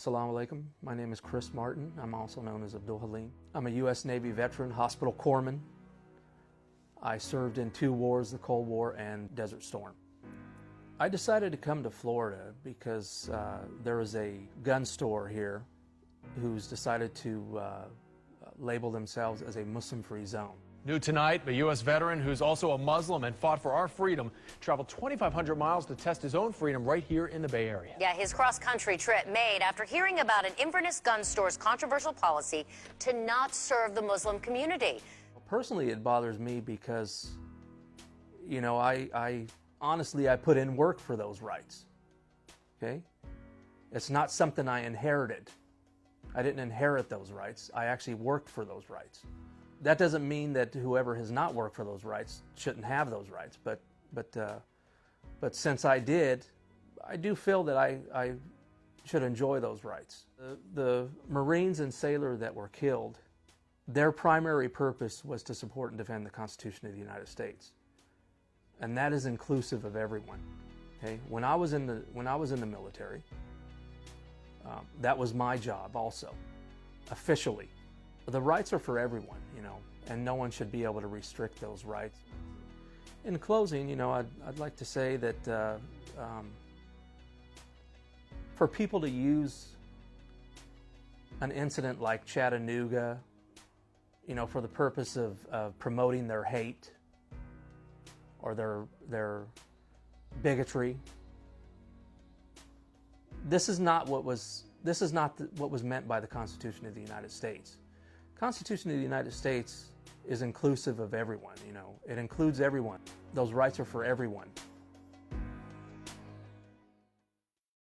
Assalamu alaikum. My name is Chris Martin. I'm also known as Abdul Halim. I'm a U.S. Navy veteran, hospital corpsman. I served in 2 wars, the Cold War and Desert Storm. I decided to come to Florida because there is a gun store here who's decided to label themselves as a Muslim-free zone. New tonight, a U.S. veteran who's also a Muslim and fought for our freedom traveled 2,500 miles to test his own freedom right here in the Bay Area. Yeah, his cross-country trip made after hearing about an Inverness gun store's controversial policy to not serve the Muslim community. Personally, it bothers me because, you know, honestly, I put in work for those rights, okay? It's not something I inherited. I didn't inherit those rights. I actually worked for those rights. That doesn't mean that whoever has not worked for those rights shouldn't have those rights, but since I did, I do feel that I should enjoy those rights. The Marines and sailors that were killed, their primary purpose was to support and defend the Constitution of the United States, and that is inclusive of everyone. Okay, when I was in the military, that was my job also, officially. The rights are for everyone, you know, and no one should be able to restrict those rights. In closing, you know, I'd like to say that for people to use an incident like Chattanooga, you know, for the purpose of promoting their hate or their bigotry, this is not what was meant by the Constitution of the United States. Constitution of the United States is inclusive of everyone, you know. It includes everyone. Those rights are for everyone.